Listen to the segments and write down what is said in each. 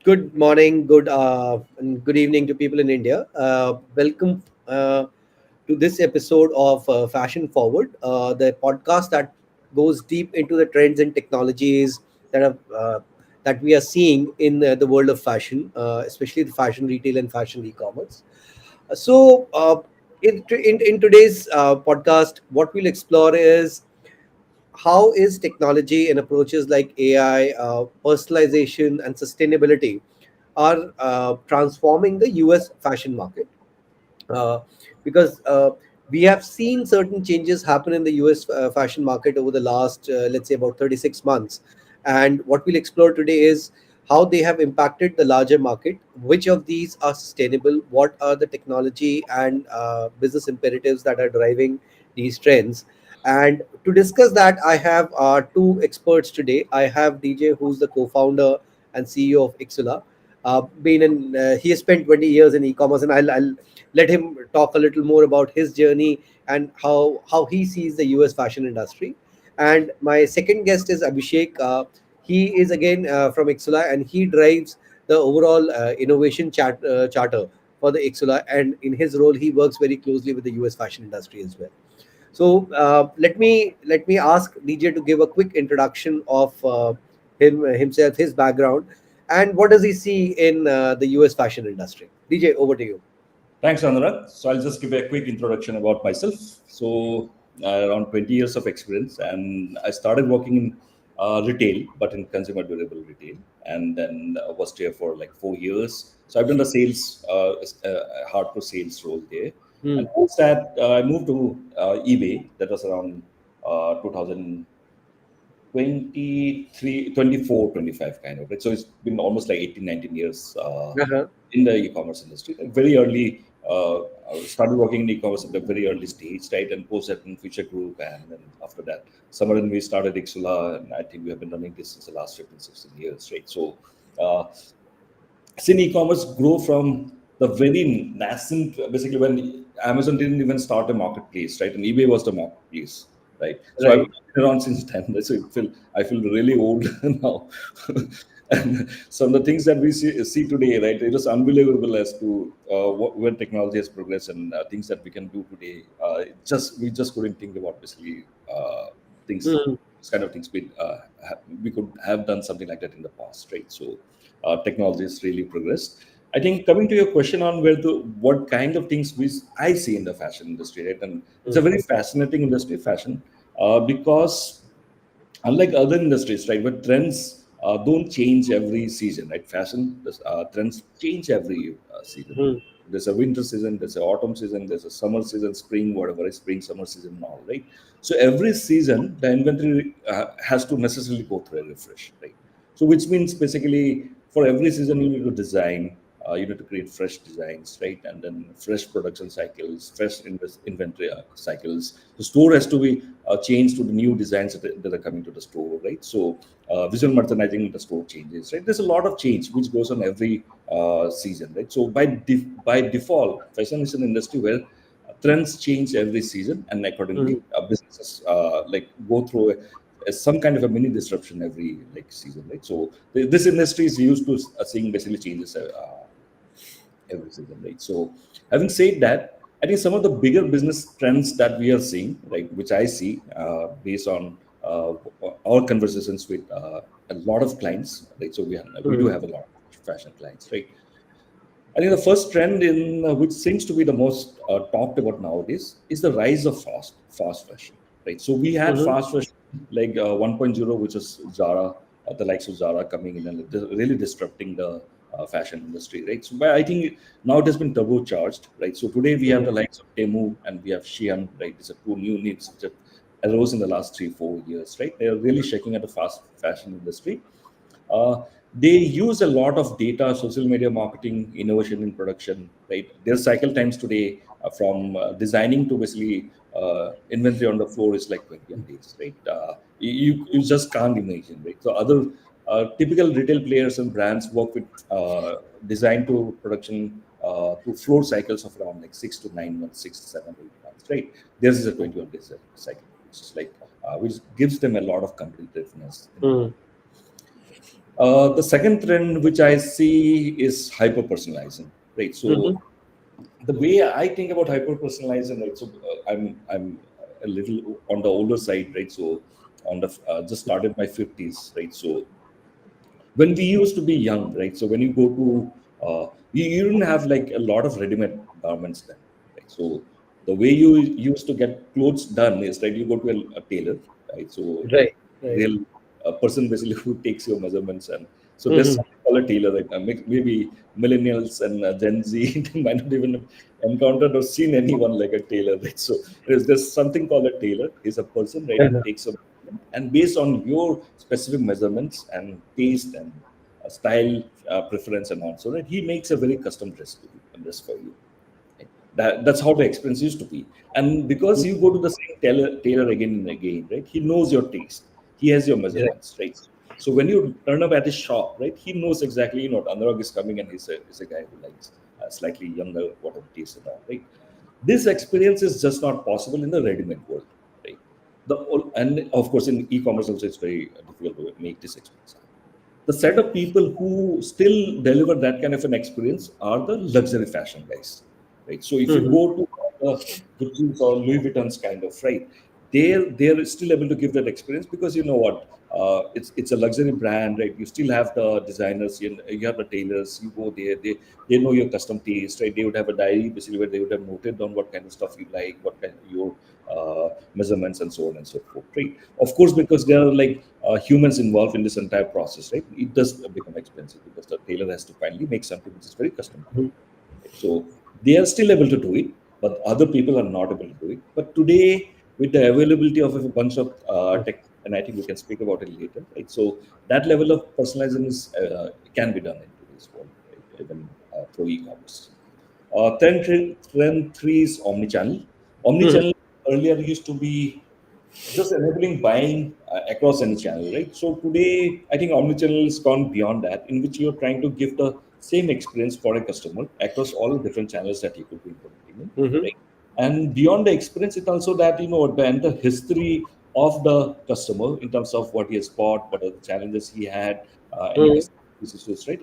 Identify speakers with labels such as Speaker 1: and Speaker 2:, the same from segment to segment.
Speaker 1: Good morning, and good evening to people in India. Welcome to this episode of Fashion Forward, the podcast that goes deep into the trends and technologies that have that we are seeing in the world of fashion, especially the fashion retail and fashion e-commerce. So, in today's podcast, what we'll explore is how is technology and approaches like AI, personalization, and sustainability are transforming the US fashion market. Uh, because we have seen certain changes happen in the US fashion market over the last, let's say, about 36 months. And what we'll explore today is how they have impacted the larger market, which of these are sustainable, what are the technology and business imperatives that are driving these trends. And to discuss that, I have two experts today. I have DJ, who's the co founder and CEO of Iksula. He has spent 20 years in e-commerce, and I'll let him talk a little more about his journey and how he sees the US fashion industry. And my second guest is Abhishek. He is again from Iksula, and he drives the overall innovation charter for the Iksula. And in his role, he works very closely with the US fashion industry as well. So let me ask DJ to give a quick introduction of himself, his background, and what does he see in the US fashion industry. DJ, over to you.
Speaker 2: Thanks, Anurag. So I'll just give a quick introduction about myself. Around 20 years of experience, and I started working in retail, but in consumer durable retail, and then was there for like 4 years. So I've done the sales, hardcore sales role there,
Speaker 1: Hmm.
Speaker 2: and post that I moved to eBay. That was around 2000. 23, 24, 25 kind of, right? So it's been almost like 18, 19 years
Speaker 1: Uh-huh.
Speaker 2: in the e-commerce industry. Like very early, I started working in e-commerce at a very early stage, right? And post that in Future Group. And then after that, summer we started Iksula. And I think we have been running this since the last 15, 16 years, right? So uh, seen e-commerce grow from the very nascent, basically when Amazon didn't even start a marketplace, right? And eBay was the marketplace, right? So I've
Speaker 1: Right.
Speaker 2: been around since then. So I feel really old now. And some of the things that we see today, right? It is unbelievable as to where technology has progressed and things that we can do today. We just couldn't think about basically things,
Speaker 1: Hmm.
Speaker 2: this kind of things. We could have done something like that in the past, right? So technology has really progressed. I think coming to your question on what kind of things I see in the fashion industry, right? And it's a
Speaker 1: Hmm.
Speaker 2: very fascinating industry, fashion, because unlike other industries, right, where trends don't change every season, right? Trends change every season.
Speaker 1: Hmm.
Speaker 2: There's a winter season, there's an autumn season, there's a summer season, spring, whatever, spring, summer season, and all, right? So every season, the inventory has to necessarily go through a refresh, right? So which means basically for every season you need to design, you need to create fresh designs, right? And then fresh production cycles, fresh inventory cycles. The store has to be changed to the new designs that are coming to the store, right? So visual merchandising in the store changes, right? There's a lot of change which goes on every season, right? So by default, fashion is an industry where trends change every season, and accordingly,
Speaker 1: Hmm.
Speaker 2: businesses like go through some kind of a mini disruption every like season, right? So this industry is used to seeing basically changes every season, right? So having said that, I think some of the bigger business trends that we are seeing, right, which I see based on our conversations with a lot of clients, right? So we do
Speaker 1: Hmm.
Speaker 2: have a lot of fashion clients, right? I think the first trend in which seems to be the most talked about nowadays is the rise of fast fashion, right? So we had
Speaker 1: Hmm.
Speaker 2: fast fashion like 1.0, which is Zara, the likes of Zara coming in and really disrupting the fashion industry, right? So but I think now it has been turbocharged, right? So today we have
Speaker 1: Hmm.
Speaker 2: the likes of Temu and we have Shein, right? These are two new names which have arose in the last 3 4 years, right? They are really shaking at the fast fashion industry. uh, they use a lot of data, social media marketing, innovation in production, right? Their cycle times today from designing to basically inventory on the floor is like 21 days, right? You just can't imagine, right? So other typical retail players and brands work with design to production to floor cycles of around like 6 to 9 months, 6 to 7, 8 months, right? Theirs is a 21 days cycle, which is like which gives them a lot of competitiveness in the
Speaker 1: Hmm.
Speaker 2: market. The second trend which I see is hyper personalizing, right? So
Speaker 1: Mm-hmm.
Speaker 2: the way I think about hyper personalizing, right? So I'm a little on the older side, right? So on the just started my 50s, right? So when we used to be young, right? So when you go to, you didn't have like a lot of ready-made garments then, right? So the way you used to get clothes done is, right, you go to a tailor, right? So
Speaker 1: Right. Right.
Speaker 2: real a person basically who takes your measurements, and so there's
Speaker 1: Mm-hmm.
Speaker 2: something called a tailor, right? Maybe millennials and Gen Z they might not even have encountered or seen anyone like a tailor, right? So there's something called a tailor. He's a person, right, who
Speaker 1: Uh-huh.
Speaker 2: takes a, and based on your specific measurements and taste and style preference and also, right, he makes a very custom dress to you, a dress for you. That's how the experience used to be. And because you go to the same tailor again and again, right, he knows your taste, he has your
Speaker 1: Right.
Speaker 2: measurements, right? So when you turn up at his shop, right, he knows exactly, Anurag is coming and he's a guy who likes slightly younger, whatever taste and all, right? This experience is just not possible in the ready-made world, right? And of course in e-commerce also it's very difficult to make this experience. The set of people who still deliver that kind of an experience are the luxury fashion guys, right? So if you
Speaker 1: Mm-hmm.
Speaker 2: go to Gucci's or Louis Vuitton's kind of, right, they're still able to give that experience because you know what, it's a luxury brand, right? You still have the designers, you have the tailors, you go there, they know your custom taste, right? They would have a diary basically where they would have noted down what kind of stuff you like, what kind of your measurements and so on and so forth, right? Of course, because there are like humans involved in this entire process, right? It does become expensive because the tailor has to finally make something which is very custom to you. Right? So they are still able to do it, but other people are not able to do it. But today, with the availability of a bunch of tech, and I think we can speak about it later, right? So that level of personalization can be done in today's world, right? Even through e-commerce. Trend three is omnichannel.
Speaker 1: Mm-hmm.
Speaker 2: Omnichannel earlier used to be just enabling buying across any channel, right? So today, I think omnichannel has gone beyond that, in which you're trying to give the same experience for a customer across all the different channels that you could be implementing in,
Speaker 1: Mm-hmm.
Speaker 2: right? And beyond the experience, it also that the history of the customer in terms of what he has bought, what are the challenges he had, any
Speaker 1: Mm-hmm.
Speaker 2: customer issues, right?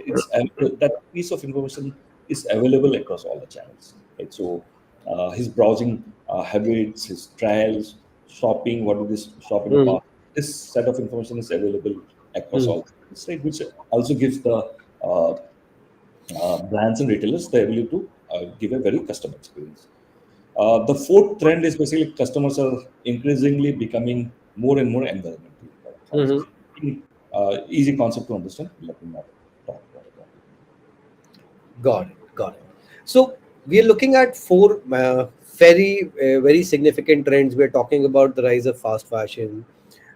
Speaker 2: That piece of information is available across all the channels, right? So his browsing habits, his trials, shopping, what did this shop in the
Speaker 1: Mm-hmm.
Speaker 2: past. This set of information is available across all channels, right? Which also gives the uh, brands and retailers the ability to give a very custom experience. The fourth trend is basically customers are increasingly becoming more and more environmentally
Speaker 1: Mm-hmm.
Speaker 2: conscious. Easy concept to understand. Let me not talk about it.
Speaker 1: Got it. Got it. So we are looking at four very significant trends. We're talking about the rise of fast fashion.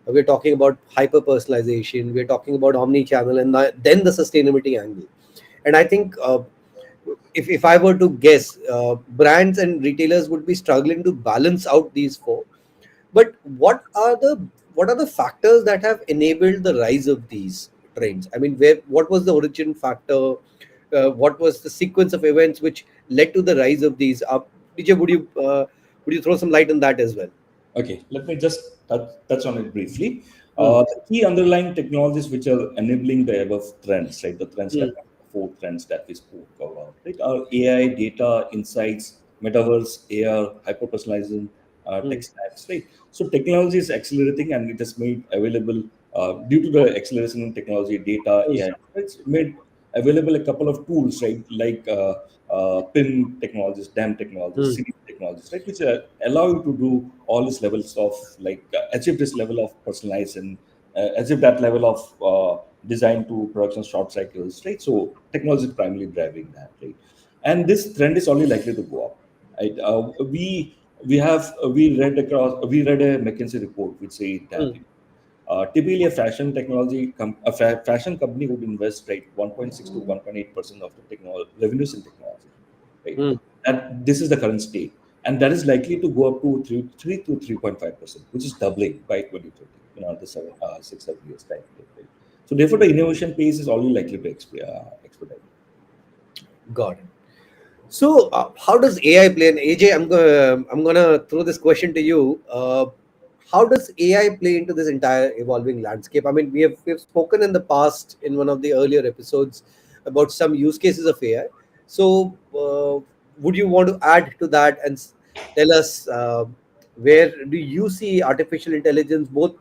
Speaker 1: We're talking about hyper personalization. We're talking about omni-channel, and then the sustainability angle. And I think if I were to guess, brands and retailers would be struggling to balance out these four. But what are the factors that have enabled the rise of these trends? I mean, what was the origin factor? What was the sequence of events which led to the rise of these? DJ, would you throw some light on that as well?
Speaker 2: Okay, let me just touch on it briefly.
Speaker 1: Mm,
Speaker 2: The key underlying technologies which are enabling the above trends, right? The trends
Speaker 1: mm,
Speaker 2: that four trends that we spoke about, right? Are AI, data, insights, metaverse, AR, hyper personalization, tech
Speaker 1: mm.
Speaker 2: stacks, right? So technology is accelerating and it is made available due to the acceleration in technology, data,
Speaker 1: Mm,
Speaker 2: AI. It's made available a couple of tools, right? Like PIM technologies, DAM technologies,
Speaker 1: mm,
Speaker 2: CD technologies, right? Which allow you to do all these levels of achieve this level of personalization, achieve that level of design to production short cycles, right? So technology is primarily driving that, right? And this trend is only likely to go up. Right? We read a McKinsey report which say that
Speaker 1: mm,
Speaker 2: typically, a fashion company would invest right 1.6 to 1.8% of the revenues in technology, right?
Speaker 1: mm.
Speaker 2: And this is the current state, and that is likely to go up to 3 to 3.5%, which is doubling by 2030. The 6 7 years time frame, right? So therefore, the innovation pace is only likely to expedite.
Speaker 1: Got it. So, how does AI play? And AJ, I'm gonna throw this question to you. how does AI play into this entire evolving landscape? I mean, we've spoken in the past in one of the earlier episodes about some use cases of AI. So, would you want to add to that and tell us where do you see artificial intelligence, both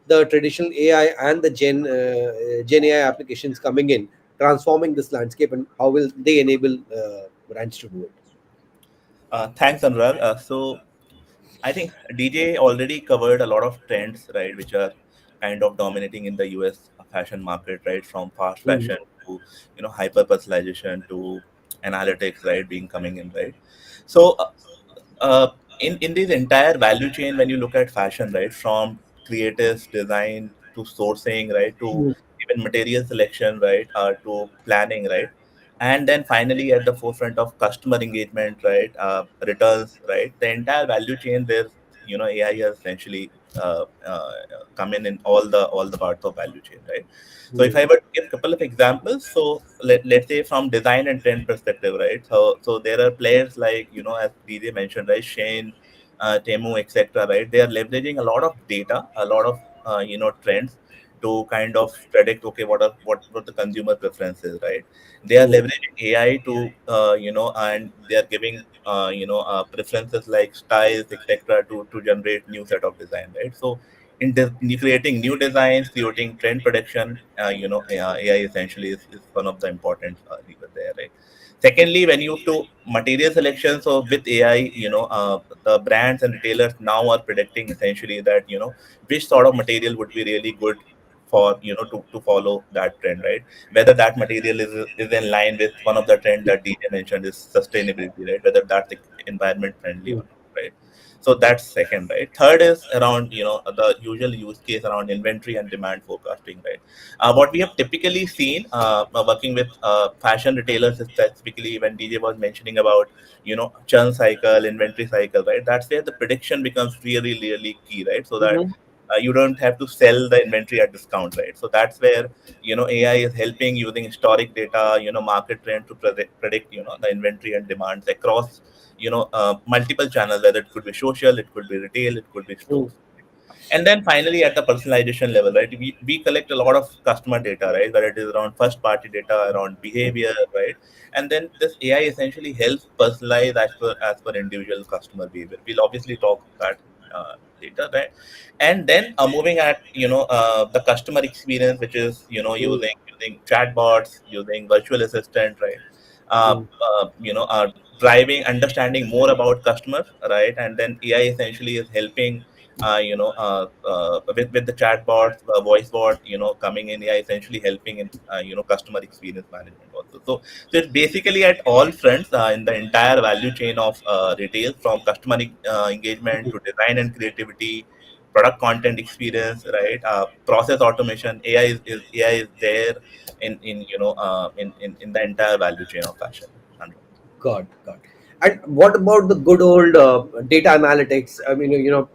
Speaker 1: the traditional AI and the Gen AI applications coming in, transforming this landscape, and how will they enable brands to do it?
Speaker 3: Thanks, Anurag. I think DJ already covered a lot of trends, right, which are kind of dominating in the US fashion market, right, from fast
Speaker 1: Mhm.
Speaker 3: fashion to hyper personalization to analytics, right, being coming in, right. So uh, in this entire value chain, when you look at fashion, right, from creative design to sourcing, right, to
Speaker 1: Mhm.
Speaker 3: even material selection, right, to planning, right, and then finally at the forefront of customer engagement, right, returns, right, the entire value chain there, AI has essentially come in all the parts of value chain, right. So if
Speaker 1: Mhm.
Speaker 3: I were to give a couple of examples, so let's say from design and trend perspective, right? So there are players like, as DJ mentioned, right, Shane, Temu, etc., right? They are leveraging a lot of data, a lot of trends to kind of predict, okay, what the consumer preferences, right? They are
Speaker 1: Mhm.
Speaker 3: leveraging AI to and they are giving preferences like styles, etc., to generate new set of design, right? So in creating new designs, creating trend prediction, AI essentially is one of the important lever there, right? Secondly, when you to material selection, so with AI, the brands and retailers now are predicting essentially that which sort of material would be really good for to follow that trend, right? Whether that material is in line with one of the trend that DJ mentioned is sustainability, right? Whether that's environment friendly or
Speaker 1: Mhm.
Speaker 3: not, right? So that's second, right? Third is around the usual use case around inventory and demand forecasting, right? What we have typically seen working with fashion retailers is specifically when DJ was mentioning about churn cycle, inventory cycle, right? That's where the prediction becomes really really key, right? So that
Speaker 1: Mhm.
Speaker 3: you don't have to sell the inventory at discount, right? So that's where AI is helping using historic data, market trend to predict the inventory and demands across multiple channels, whether it could be social, it could be retail, it could be
Speaker 1: Mhm.
Speaker 3: stores. And then finally at the personalization level, right, we collect a lot of customer data, right, whether it is around first party data around behavior, right, and then this AI essentially helps personalize as per individual customer behavior. We'll obviously talk that later, right. And then moving at the customer experience, which is
Speaker 1: Mhm.
Speaker 3: using chatbots, using virtual assistant, right, uh,
Speaker 1: Mhm.
Speaker 3: driving understanding more about customers, right, and then AI essentially is helping with the chatbots, voice bot, coming in, yeah, essentially helping in, customer experience management also. So it's basically at all fronts in the entire value chain of retail, from customer engagement to design and creativity, product content experience, right? Process automation. AI is there in the entire value chain of fashion.
Speaker 1: God. And what about the good old data analytics? I mean,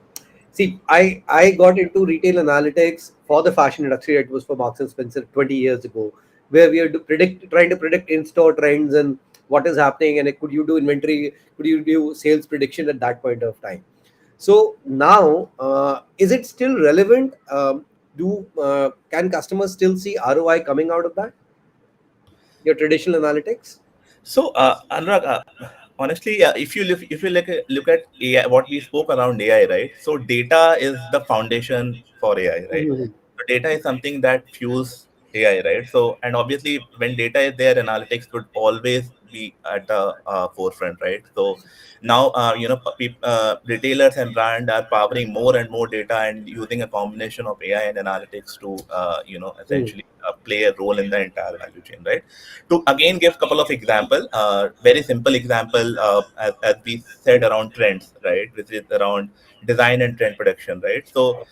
Speaker 1: see, I got into retail analytics for the fashion industry. It was for Marks and Spencer 20 years ago, where we are trying to predict in-store trends and what is happening, and could you do inventory, could you do sales prediction at that point of time. So now, is it still relevant? Do Can customers still see ROI coming out of that? Your traditional analytics?
Speaker 3: So, Anurag, honestly, if you look at AI, what we spoke around AI, right? So, data is the foundation for AI, right?
Speaker 1: Mhm.
Speaker 3: So, data is something that fuels AI, right? So, and obviously, when data is there, analytics would always be at the forefront, right? So, now, retailers and brand are powering more and more data and using a combination of AI and analytics to,
Speaker 1: Mhm.
Speaker 3: essentially play a role in the entire value chain, right? To again give couple of example, very simple example, as we said around trends, right, which is around design and trend production, right. So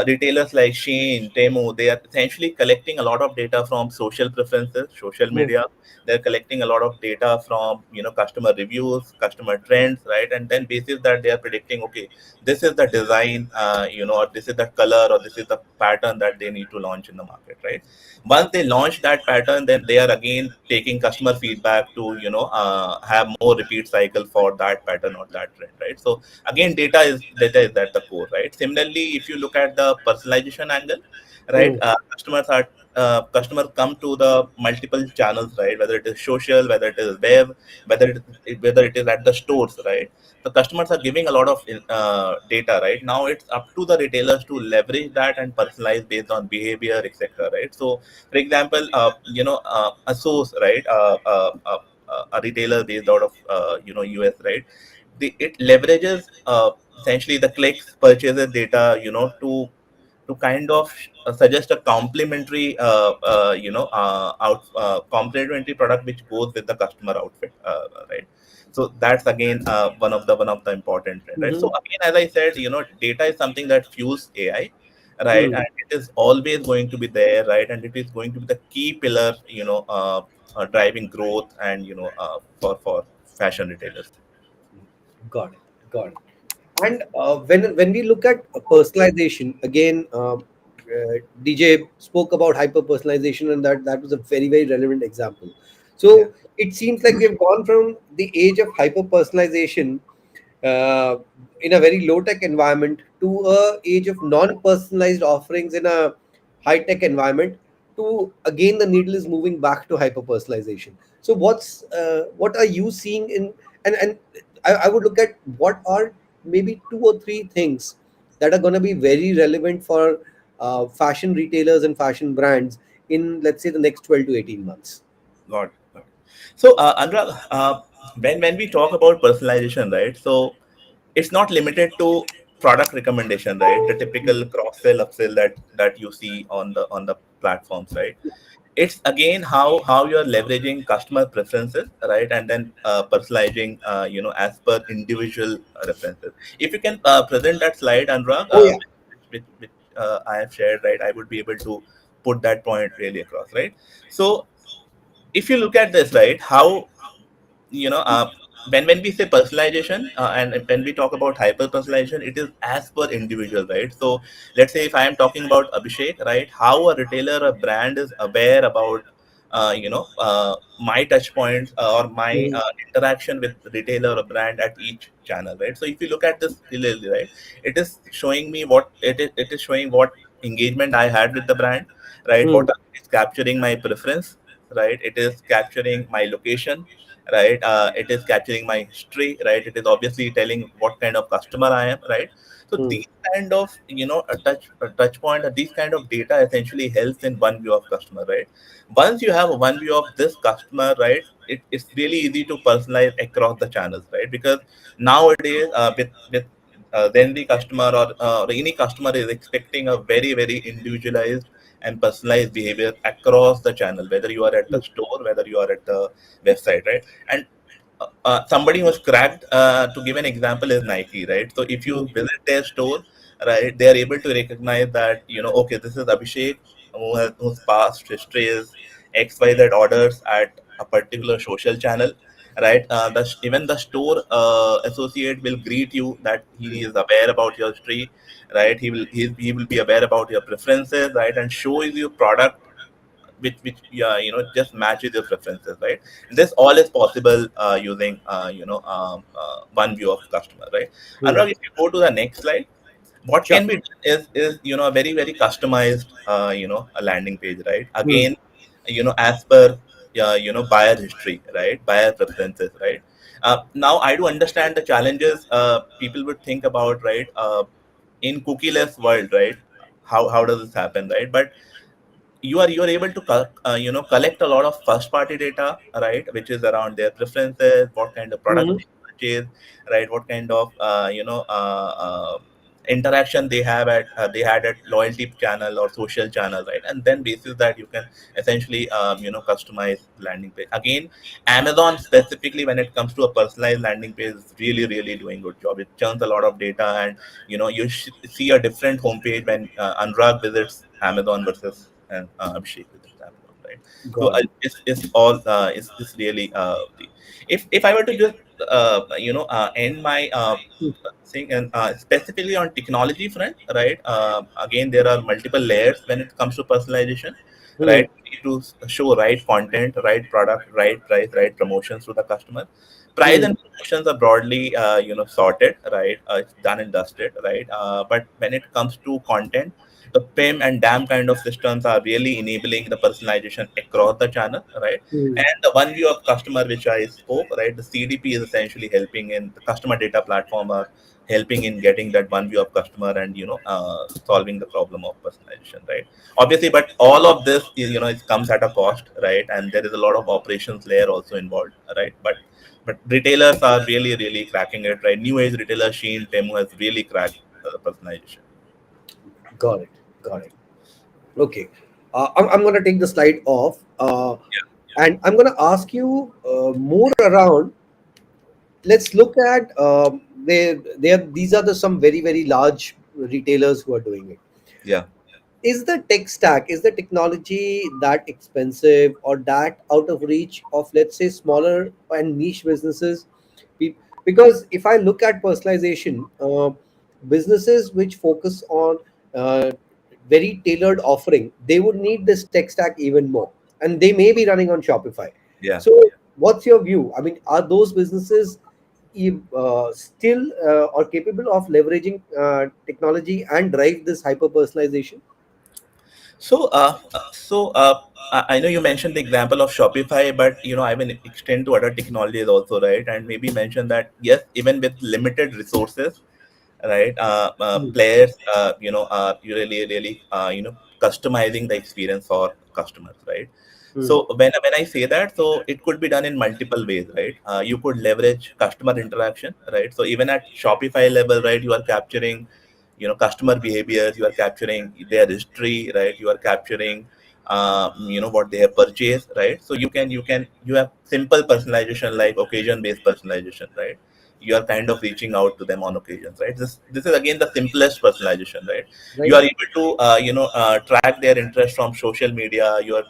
Speaker 3: retailers like Shein, Temu, they are essentially collecting a lot of data from social preferences, social
Speaker 1: Mhm.
Speaker 3: media. They're collecting a lot of data from customer reviews, customer trends, right, and then basis that they are predicting, okay, this is the design, or this is the color, or this is the pattern that they need to launch in the market, right. Once they launch that pattern, then they are again taking customer feedback to have more repeat cycle for that pattern or that trend, right? So again, data is at the core, right? Similarly, if you look at the personalization angle, right,
Speaker 1: Mm.
Speaker 3: customers come to the multiple channels, right? Whether it is social, whether it is web, whether it is at the stores, right? The customers are giving a lot of data, right? Now it's up to the retailers to leverage that and personalize based on behavior, etc., right? So for example, a source, right, a retailer based out of US, right? It leverages essentially the clicks, purchases data, to kind of suggest a complementary complementary product which goes with the customer outfit, right? So that's again one of the important trend, right? So
Speaker 1: Mhm.
Speaker 3: again, as I said, data is something that fuels AI, right?
Speaker 1: Mm.
Speaker 3: And it is always going to be there, right? And it is going to be the key pillar, driving growth and for fashion retailers.
Speaker 1: Got it. Got it. And when we look at personalization again, DJ spoke about hyper personalization, and that was a very relevant example.
Speaker 3: Yeah.
Speaker 1: So it seems like we've gone from the age of hyper personalization uh, in a very low tech environment to a age of non personalized offerings in a high tech environment, to again the needle is moving back to hyper personalization. So what are you seeing in, and I would look at what are maybe two or three things that are going to be very relevant for fashion retailers and fashion brands in, let's say, the next 12 to 18 months.
Speaker 3: Got it. So, Anurag, when we talk about personalization, right? So it's not limited to product recommendation, right? The typical cross sell, upsell that you see on the platforms, right? It's again how you're leveraging customer preferences, right? And then personalizing, as per individual references. If you can present that slide, Anurag,
Speaker 1: Oh yeah.
Speaker 3: which I have shared, right? I would be able to put that point really across, right? So if you look at this, right, how you know uh, when we say personalization, and when we talk about hyper personalization, it is as per individual, right? So let's say if I am talking about Abhishek, right, how a retailer or brand is aware about my touch points, or my
Speaker 1: Mhm.
Speaker 3: interaction with retailer or brand at each channel, right? So if you look at this clearly, right, it is showing what engagement I had with the brand, right?
Speaker 1: Mm.
Speaker 3: It's capturing my preference, right? It is capturing my location, right? It is capturing my history, right? It is obviously telling what kind of customer I am, right? So
Speaker 1: Mm.
Speaker 3: these kind of a touch point, or these kind of data essentially helps in one view of customer, right? Once you have one view of this customer, right, it's really easy to personalize across the channels, right? Because nowadays, with then the customer, or any customer is expecting a very individualized and personalized behavior across the channel, whether you are at the store, whether you are at the website, right? And somebody who's cracked, to give an example, is Nike, right? So if you
Speaker 1: Mm.
Speaker 3: visit their store, right, they are able to recognize that, okay, this is Abhishek, whose past history is XYZ orders at a particular social channel, right? Even the store associate will greet you that he is aware about your history, right? He will be aware about your preferences, right, and shows you product which yeah, just matches your preferences, right? And this all is possible using one view of customer, right?
Speaker 1: Mm.
Speaker 3: Anurag, if you go to the next slide, what
Speaker 1: Sure.
Speaker 3: can be done is a very customized a landing page, right?
Speaker 1: Mm.
Speaker 3: Again, as per buyer history, right, buyer preferences, right? Now I do understand the challenges people would think about, right? In cookieless world, right? How does this happen, right? But you are able to collect a lot of first party data, right, which is around their preferences, what kind of product
Speaker 1: Mhm.
Speaker 3: they purchase, right, what kind of interaction they had at loyalty channel or social channel, right? And then basis that you can essentially customize landing page. Again, Amazon specifically, when it comes to a personalized landing page, is really doing good job. It churns a lot of data, and see a different homepage when Anurag visits Amazon versus Abhishek visits Amazon, right? So
Speaker 1: Got it.
Speaker 3: it's really if I were to just end my
Speaker 1: Mm.
Speaker 3: thing, and specifically on technology front, right? Again, there are multiple layers when it comes to personalization,
Speaker 1: Hmm.
Speaker 3: right? We need to show right content, right product, right price, right promotions to the customer. Price
Speaker 1: Hmm.
Speaker 3: and promotions are broadly, sorted, right? It's done and dusted, right? But when it comes to content, the PIM and DAM kind of systems are really enabling the personalization across the channel, right?
Speaker 1: Hmm.
Speaker 3: And the one view of customer, which I spoke, right? The CDP is essentially helping in the customer data platform are helping in getting that one view of customer and solving the problem of personalization, right? Obviously, but all of this is, it comes at a cost, right? And there is a lot of operations layer also involved, right? But retailers are really really cracking it, right? New age retailers, Shein, Temu has really cracked personalization.
Speaker 1: Got it. Got it. Okay. I'm going to take the slide off, and I'm going to ask you more around. Let's look at these are some very very large retailers who are doing it.
Speaker 3: Yeah,
Speaker 1: Is the tech stack, is the technology that expensive or that out of reach of, let's say, smaller and niche businesses? Pe- because if I look at personalization, businesses which focus on uh, very tailored offering, they would need this tech stack even more, and they may be running on Shopify.
Speaker 3: yeah.
Speaker 1: So what's your view? I mean, are those businesses still or capable of leveraging technology and drive this hyper personalization?
Speaker 3: I know you mentioned the example of Shopify, but I will extend to other technologies also, right? And maybe mention that yes, even with limited resources, right?
Speaker 1: Hmm.
Speaker 3: Players, are really, really, customizing the experience for customers, right?
Speaker 1: Hmm.
Speaker 3: So when I say that, so it could be done in multiple ways, right? You could leverage customer interaction, right? So even at Shopify level, right, you are capturing, customer behaviors, you are capturing their history, right? You are capturing, what they have purchased, right? So you have simple personalization like occasion based personalization, right? You are kind of reaching out to them on occasions, right? This is again the simplest personalization, right? You
Speaker 1: Right.
Speaker 3: are able to track their interest from social media. You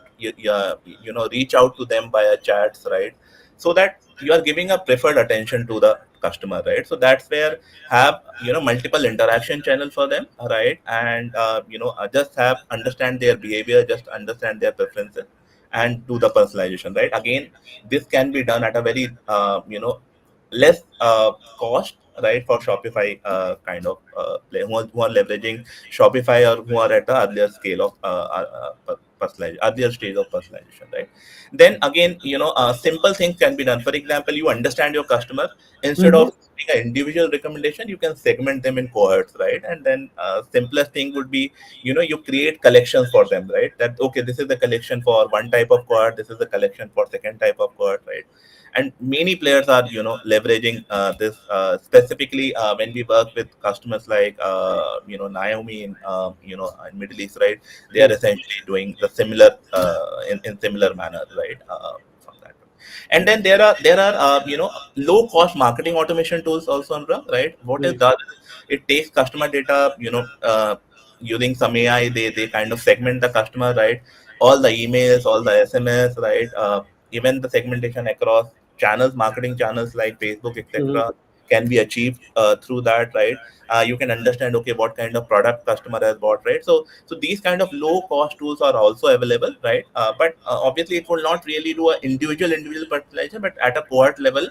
Speaker 3: reach out to them via chats, right? So that you are giving a preferred attention to the customer, right? So that's where have multiple interaction channel for them, right? And just have understand their behavior, just understand their preferences, and do the personalization, right? Again, this can be done at a very less cost, right, for Shopify kind of play who are leveraging Shopify or who are at the earlier scale of personalization, earlier stage of personalization, right? Then again, simple things can be done. For example, you understand your customer. Instead
Speaker 1: Mhm.
Speaker 3: of giving an individual recommendation, you can segment them in cohorts, right? And then simplest thing would be, you create collections for them, right? That okay, this is the collection for one type of cohort, this is the collection for second type of cohort, right? And many players are leveraging this specifically when we work with customers like Naomi in Middle East, right? They are
Speaker 1: Hmm.
Speaker 3: essentially doing the similar in similar manner, right? From that. And then there are low cost marketing automation tools also, Amra, right? What
Speaker 1: Hmm.
Speaker 3: it does is it takes customer data, using some AI, they kind of segment the customer, right? All the emails, all the SMS, right? Even the segmentation across channels, marketing channels like Facebook,
Speaker 1: Hmm.
Speaker 3: etc., can be achieved through that, right? You can understand okay what kind of product customer has bought, right? So these kind of low cost tools are also available, right? But obviously it will not really do an individual personalization, but at a cohort level,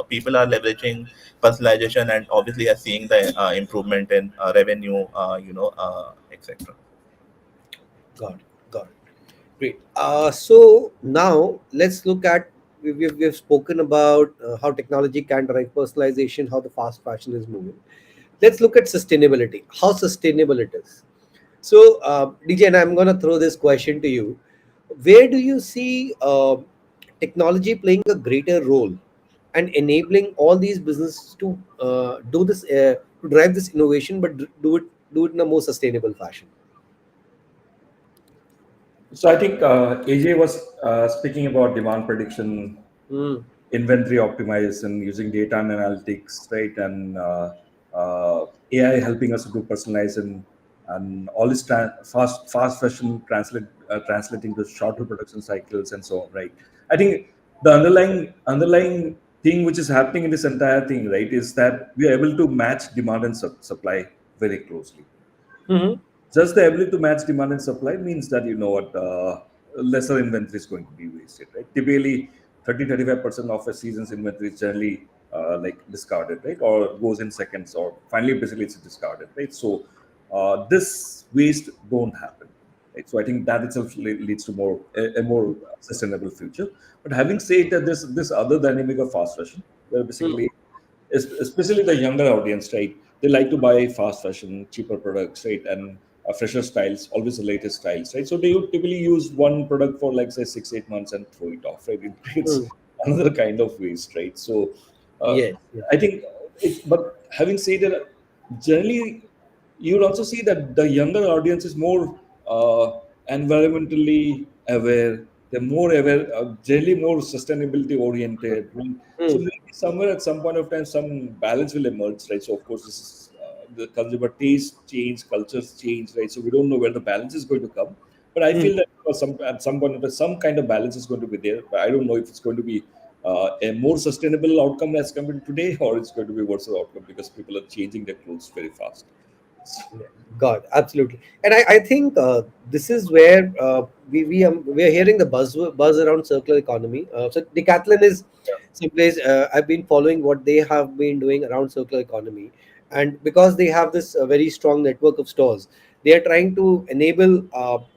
Speaker 3: people are leveraging personalization and obviously are seeing the improvement in revenue, etc.
Speaker 1: Got it. Got it. Great. So now let's look at, we've spoken about how technology can drive personalization, how the fast fashion is moving. Let's look at sustainability, how sustainable it is. So, DJ, and I'm going to throw this question to you. Where do you see technology playing a greater role and enabling all these businesses to do this, to drive this innovation, but do it in a more sustainable fashion?
Speaker 2: So I think AJ was speaking about demand prediction,
Speaker 1: Mm.
Speaker 2: inventory optimization using data and analytics, right? And AI helping us to do personalization and all this fast fashion translating to shorter production cycles and so on, right? I think the underlying thing which is happening in this entire thing, right, is that we are able to match demand and supply very closely.
Speaker 1: Hmm.
Speaker 2: Just the ability to match demand and supply means that you know what. lesser inventory is going to be wasted, right? Typically, 30-35% of a season's inventory is generally like discarded, right? Or goes in seconds, or finally, basically, it's discarded, right? So, this waste don't happen, right? So, I think that itself leads to a more sustainable future. But having said that, this other dynamic of fast fashion, where
Speaker 1: Hmm.
Speaker 2: basically especially the younger audience, right? They like to buy fast fashion, cheaper products, right? And fresher styles, always the latest styles, right? So they would typically use one product for like say 6-8 months and throw it off, right? It creates
Speaker 1: Hmm.
Speaker 2: another kind of waste, right? So uh,
Speaker 1: Yes, yes.
Speaker 2: I think it's. But having said that, generally you will also see that the younger audience is more environmentally aware. They're more aware, generally more sustainability oriented. Right? So
Speaker 1: Hmm.
Speaker 2: maybe somewhere at some point of time, some balance will emerge, right? So of course, this is the consumer taste change, cultures change, right? So we don't know where the balance is going to come. But I
Speaker 1: Hmm.
Speaker 2: feel that at some point, some kind of balance is going to be there. But I don't know if it's going to be a more sustainable outcome as compared to today, or it's going to be worse outcome because people are changing their clothes very fast.
Speaker 1: Yeah, God, absolutely. And I think this is where we are hearing the buzz around circular economy. So Decathlon is someplace I've been following what they have been doing around circular economy, and because they have this very strong network of stores, they are trying to enable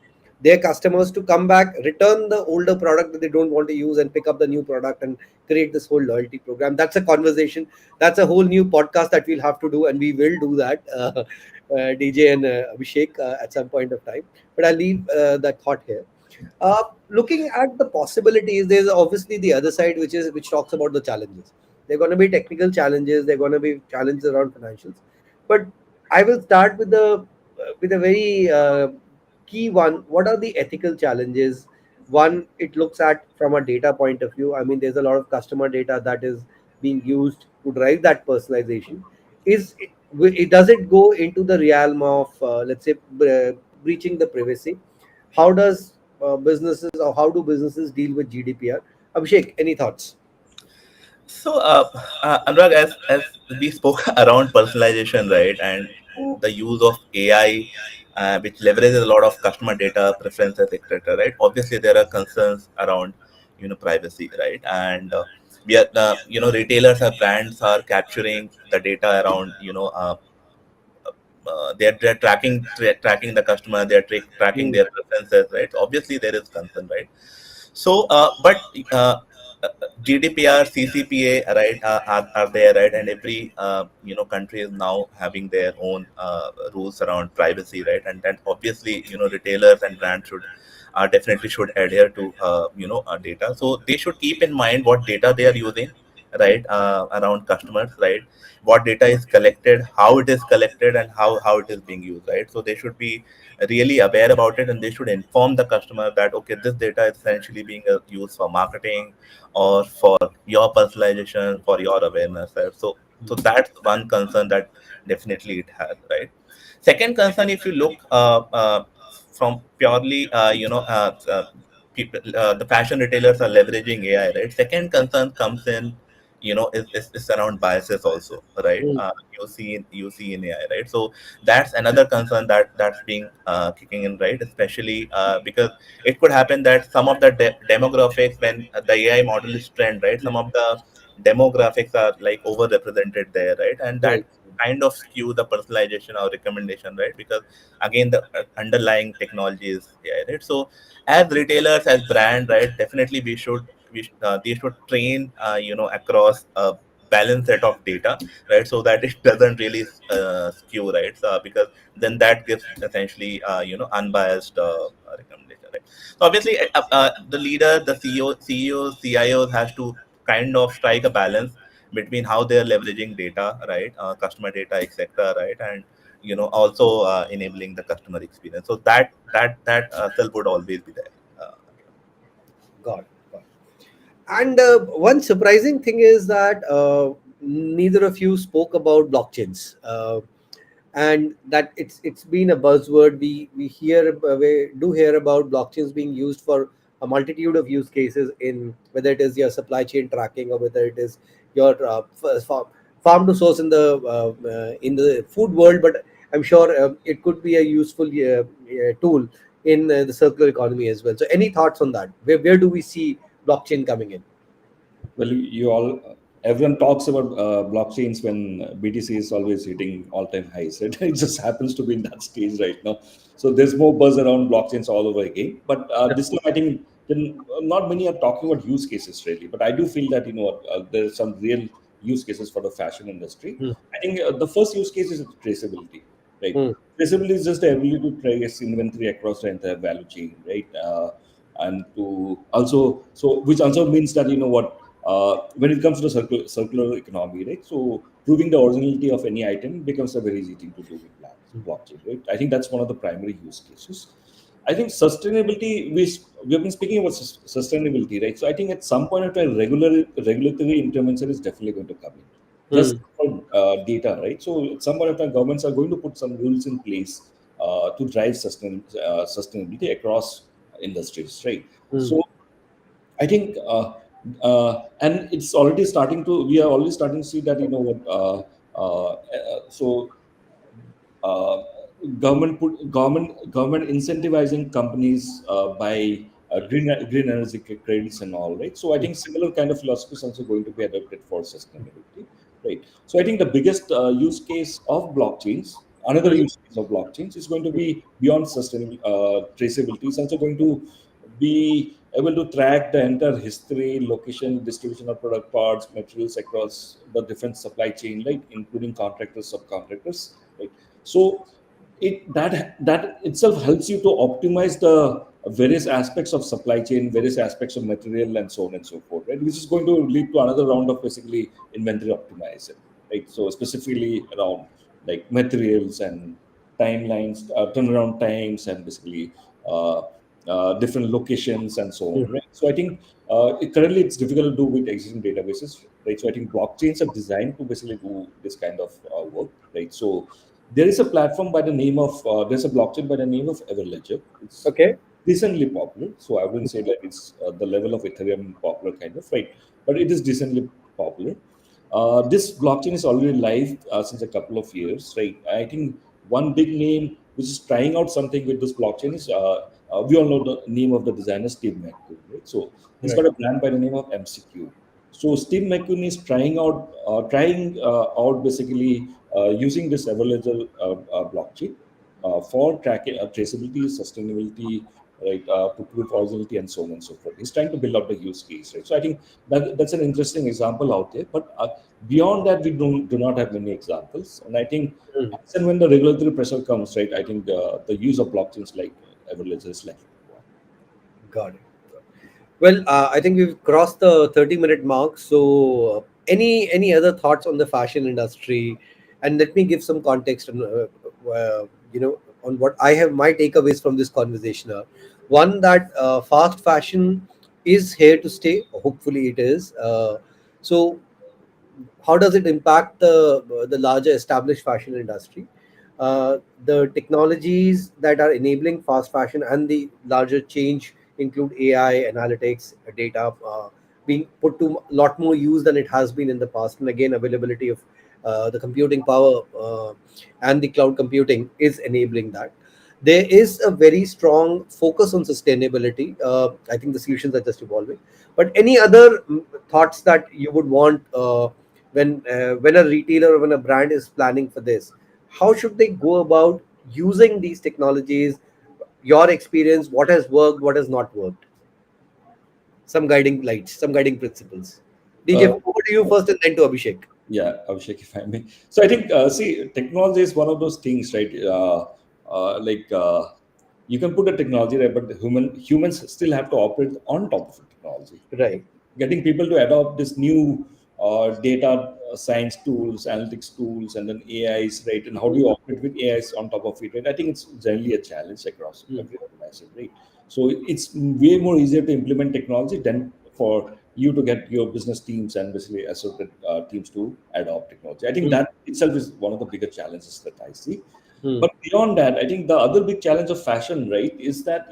Speaker 1: their customers to come back, return the older product that they don't want to use, and pick up the new product and create this whole loyalty program. That's a conversation. That's a whole new podcast that we'll have to do, and we will do that. DJ and Abhishek at some point of time. But I'll leave that thought here. Looking at the possibilities, there's obviously the other side, which talks about the challenges. There are going to be technical challenges. There are going to be challenges around financials. But I will start with a very key one. What are the ethical challenges? One, it looks at from a data point of view. I mean, there's a lot of customer data that is being used to drive that personalization. Does it go into the realm of let's say breaching the privacy? How does businesses, or how do businesses deal with GDPR? Abhishek, any thoughts?
Speaker 3: So, Anurag, as we spoke around personalization, right, and the use of AI, which leverages a lot of customer data, preferences, etc., right? Obviously, there are concerns around, privacy, right? And we are, retailers or brands are capturing the data around, they're tracking the customer, they're tracking
Speaker 1: Hmm.
Speaker 3: their preferences, right? Obviously, there is concern, right? So, but uh, uh, GDPR, CCPA, right, are there, right? And every country is now having their own rules around privacy, right? And then obviously, retailers and brands definitely should adhere to data. So they should keep in mind what data they are using, right, around customers, right? What data is collected, how it is collected, and how it is being used, right? So they should be really aware about it, and they should inform the customer that okay, this data is essentially being used for marketing or for your personalization, for your awareness, right? So that's one concern that definitely it has, right? Second concern, if you look from purely people, the fashion retailers are leveraging AI, right? Second concern comes in, is around biases also, right?
Speaker 1: Hmm.
Speaker 3: You see in AI, right? So that's another concern that's being kicking in, right? Especially because it could happen that some of the demographics, when the AI model is trained, right? Some of the demographics are like overrepresented there, right? And
Speaker 1: Right.
Speaker 3: that kind of skew the personalization or recommendation, right? Because again, the underlying technology is AI, right? So as retailers, as brand, right, definitely they should train across a balanced set of data, right, so that it doesn't really skew, right? So, because then that gives essentially unbiased recommendation, right? So obviously the leader, the CEOs, CIOs has to kind of strike a balance between how they are leveraging data, right, customer data, etc., right, and also enabling the customer experience. So that still would always be there.
Speaker 1: God. God. And one surprising thing is that neither of you spoke about blockchains. And that it's been a buzzword. We do hear about blockchains being used for a multitude of use cases, in whether it is your supply chain tracking, or whether it is your farm to source in the food world. But I'm sure it could be a useful tool in the circular economy as well. So, any thoughts on that? Where do we see blockchain coming in?
Speaker 2: Well, you all, everyone talks about blockchains when BTC is always hitting all-time highs. Right? It just happens to be in that stage right now. So there's more buzz around blockchains all over again. But this time, I think not many are talking about use cases really. But I do feel that there are some real use cases for the fashion industry.
Speaker 1: Hmm.
Speaker 2: I think the first use case is traceability. Right,
Speaker 1: Hmm.
Speaker 2: traceability is just the ability to trace inventory across the entire value chain. Right. And to also which also means that when it comes to the circular economy, right? So proving the originality of any item becomes a very easy thing to do with blockchain, right? I think that's one of the primary use cases. I think sustainability, we have been speaking about sustainability, right? So I think at some point of time, regulatory intervention is definitely going to come in. Just
Speaker 1: Hmm.
Speaker 2: for data, right? So at some point of time, governments are going to put some rules in place to drive sustainability across industries, right?
Speaker 1: Hmm.
Speaker 2: So I think, and it's already starting to. We are already starting to see that so uh, government incentivizing companies by green energy credits and all, right? So I think similar kind of philosophy is also going to be adopted for sustainability, right? So I think the biggest use case of blockchains, another
Speaker 1: Hmm.
Speaker 2: use case of blockchains, is going to be beyond sustainable traceability. It's also going to be able to track the entire history, location, distribution of product parts, materials across the different supply chain, like including contractors, subcontractors, right? So that itself helps you to optimize the various aspects of supply chain, various aspects of material, and so on and so forth, right? Which is going to lead to another round of basically inventory optimization, right? So specifically around like materials and timelines, turnaround times, and basically uh, different locations and so
Speaker 1: Hmm.
Speaker 2: on, right? So I think currently it's difficult to do with existing databases, right? So I think blockchains are designed to basically do this kind of work, right? So there is a platform by the name of there's a blockchain by the name of Everledger. It's
Speaker 1: Okay.
Speaker 2: decently popular, so I wouldn't say that it's the level of Ethereum popular kind of, right, but it is decently popular. This blockchain is already live since a couple of years, right? I think one big name which is trying out something with this blockchain is we all know the name of the designer Steve McQueen, right? So he's
Speaker 1: Right.
Speaker 2: got a brand by the name of MCQ. So Steve McQueen is trying out basically using this Everledger blockchain for tracking traceability, sustainability, right, to prove originality and so on and so forth. He's trying to build out the use case, right? So I think that's an interesting example out there. But beyond that, we do not have many examples. And I think
Speaker 1: Hmm.
Speaker 2: as and when the regulatory pressure comes, right, I think the use of blockchains like Everledger is likely to go up.
Speaker 1: Got it. Well, I think we've crossed the 30-minute mark. So, any other thoughts on the fashion industry? And let me give some context on on what I have my takeaways from this conversation are. One, that fast fashion is here to stay. Hopefully, it is. So, how does it impact the larger established fashion industry? The technologies that are enabling fast fashion and the larger change include AI, analytics, data being put to a lot more use than it has been in the past. And again, availability of the computing power and the cloud computing is enabling that. There is a very strong focus on sustainability. I think the solutions are just evolving. But any other thoughts that you would want when a retailer or when a brand is planning for this? How should they go about using these technologies? Your experience, what has worked, what has not worked? Some guiding lights, some guiding principles. DJ,
Speaker 2: Uh,
Speaker 1: over to you first and then to Abhishek.
Speaker 2: Yeah, Abhishek, if I may. So I think, see, technology is one of those things, right? Like you can put a technology there, but the humans still have to operate on top of the technology.
Speaker 1: Right.
Speaker 2: Getting people to adopt this new data science tools, analytics tools, and then AIs, right? And how do you operate with AIs on top of it? Right? I think it's generally a challenge across
Speaker 1: Hmm.
Speaker 2: every organization, right? So it's way more easier to implement technology than for you to get your business teams and basically associated teams to adopt technology. I think
Speaker 1: Hmm.
Speaker 2: that itself is one of the bigger challenges that I see.
Speaker 1: Hmm.
Speaker 2: But beyond that, I think the other big challenge of fashion, right, is that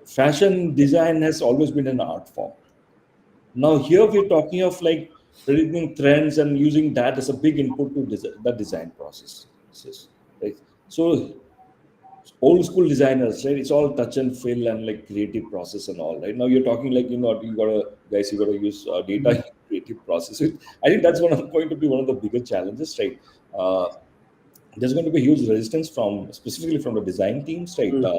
Speaker 2: fashion design has always been an art form. Now here we're talking of like predicting trends and using that as a big input to the design process, right? So old school designers, right? It's all touch and fill and like creative process and all, right? Now you're talking like, you gotta, guys, you gotta use data in creative process. I think that's going to be one of the bigger challenges, right? There's going to be huge resistance from specifically from the design teams, right?
Speaker 1: Mm.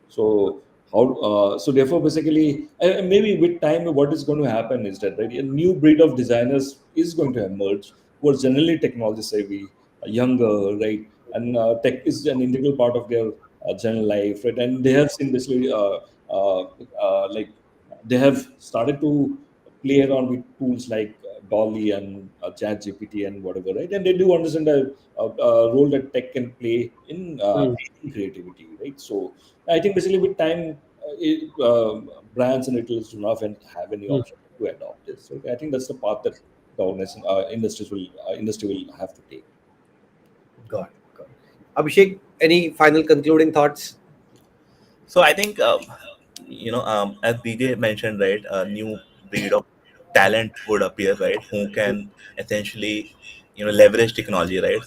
Speaker 2: So how so therefore basically maybe with time what is going to happen is that, right, a new breed of designers is going to emerge who are generally technology savvy, younger, right? And tech is an integral part of their general life, right? And they have seen basically like they have started to play around with tools like Dolly and Chat GPT and whatever, right? And they do understand the role that tech can play
Speaker 1: Mm.
Speaker 2: in creativity, right? So I think basically with time, brands and retailers do not have any
Speaker 1: Mm.
Speaker 2: option to adopt this. Right? I think that's the path that the industry will have to take.
Speaker 1: Got it. Got it. Abhishek, any final concluding thoughts?
Speaker 3: So I think, as DJ mentioned, right, a new breed of talent would appear, right, who can essentially, leverage technology, right.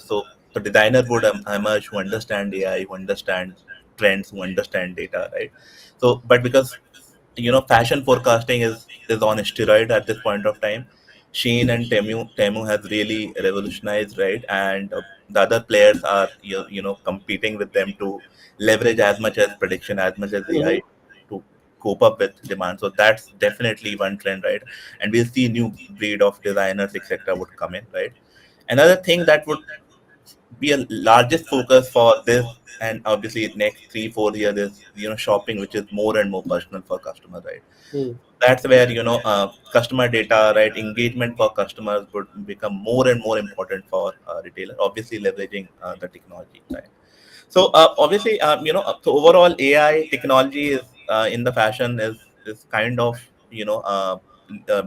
Speaker 3: So designer would emerge who understand AI, who understand trends, who understand data, right. So, but because fashion forecasting is on steroid at this point of time. Sheen and Temu has really revolutionized, right? And the other players are competing with them to leverage as much as prediction, as much as
Speaker 1: Mhm.
Speaker 3: AI to cope up with demand. So that's definitely one trend, right? And we'll see new breed of designers, etc., would come in, right? Another thing that would be a largest focus for this, and obviously next 3 4 years, is shopping, which is more and more personal for customers, right.
Speaker 1: Mm.
Speaker 3: That's where customer data, right, engagement for customers would become more and more important for retailer, obviously leveraging the technology, right. So obviously, so overall AI technology is in the fashion is kind of will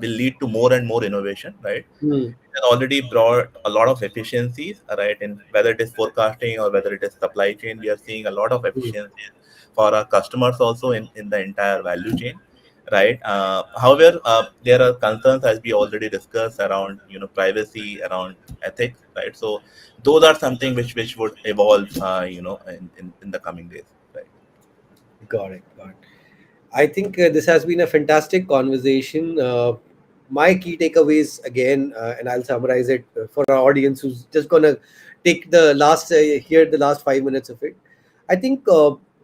Speaker 3: lead to more and more innovation, right.
Speaker 1: Mm.
Speaker 3: Has already brought a lot of efficiencies, right? In whether it is forecasting or whether it is supply chain, we are seeing a lot of
Speaker 1: Mm.
Speaker 3: efficiencies for our customers also in the entire value chain, right? However, there are concerns, as we already discussed, around privacy, around ethics, right? So those are something which would evolve, in the coming days, right?
Speaker 1: Got it. Got it. I think this has been a fantastic conversation. My key takeaways again, and I'll summarize it for our audience who's just gonna take the last hear the last 5 minutes of it. I think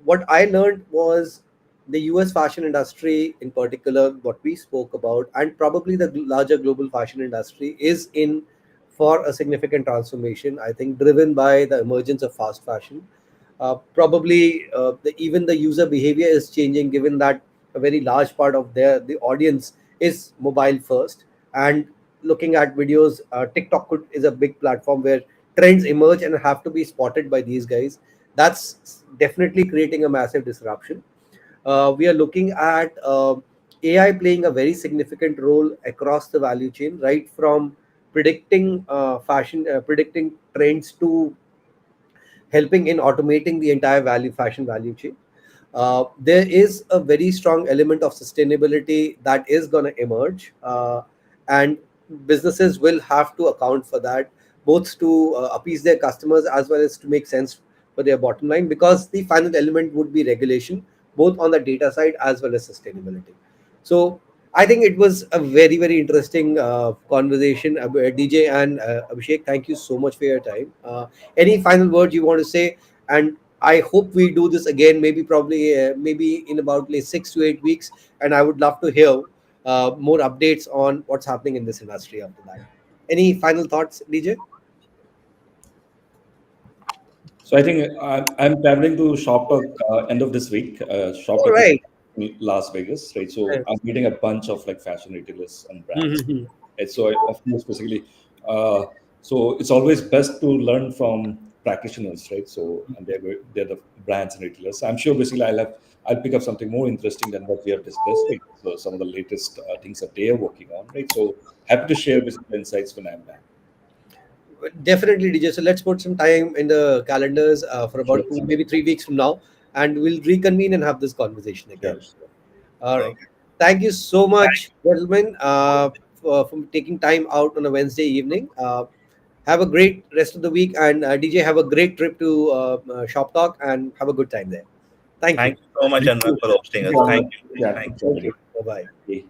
Speaker 1: what I learned was the U.S. fashion industry, in particular, what we spoke about, and probably the larger global fashion industry, is in for a significant transformation. I think driven by the emergence of fast fashion. Probably even the user behavior is changing, given that a very large part of the audience is mobile first and looking at videos. TikTok is a big platform where trends emerge and have to be spotted by these guys. That's definitely creating a massive disruption. We are looking at AI playing a very significant role across the value chain, right from predicting predicting trends to helping in automating the entire fashion value chain. There is a very strong element of sustainability that is going to emerge, and businesses will have to account for that, both to appease their customers as well as to make sense for their bottom line, because the final element would be regulation, both on the data side as well as sustainability. So I think it was a very, very interesting conversation. DJ and Abhishek, thank you so much for your time. Any final words you want to say? And I hope we do this again, maybe probably maybe in about like 6 to 8 weeks. And I would love to hear more updates on what's happening in this industry after that. Any final thoughts, DJ?
Speaker 2: So I think I'm traveling to Shop Talk end of this week. Shop
Speaker 1: All
Speaker 2: Talk is
Speaker 1: right.
Speaker 2: in Las Vegas, right? So I'm meeting a bunch of like fashion retailers and brands.
Speaker 1: Mhm.
Speaker 2: And so of course, basically, uh, so it's always best to learn from practitioners, right? So and they're the brands and retailers. So I'm sure basically I'll pick up something more interesting than what we have discussed, right? So some of the latest things that they are working on, right? So happy to share basically insights when I'm back.
Speaker 1: Definitely, DJ. So let's put some time in the calendars for
Speaker 2: Sure,
Speaker 1: about maybe 3 weeks from now, and we'll reconvene and have this conversation again.
Speaker 2: sure, sure.
Speaker 1: All right.
Speaker 3: Okay.
Speaker 1: Thank you so much, gentlemen, for taking time out on a Wednesday evening. Have a great rest of the week, and DJ, have a great trip to Shop Talk, and have a good time there. Thank you.
Speaker 3: Thank you so much,
Speaker 2: Thank
Speaker 3: Anwar,
Speaker 2: you.
Speaker 3: for hosting
Speaker 2: Thank
Speaker 3: us.
Speaker 2: you,
Speaker 3: Thank
Speaker 2: Anwar.
Speaker 3: you.
Speaker 2: Yeah,
Speaker 3: Thank
Speaker 2: thank
Speaker 3: you.
Speaker 2: you,
Speaker 1: Thank you.
Speaker 2: buddy.
Speaker 1: Bye bye.
Speaker 2: Okay.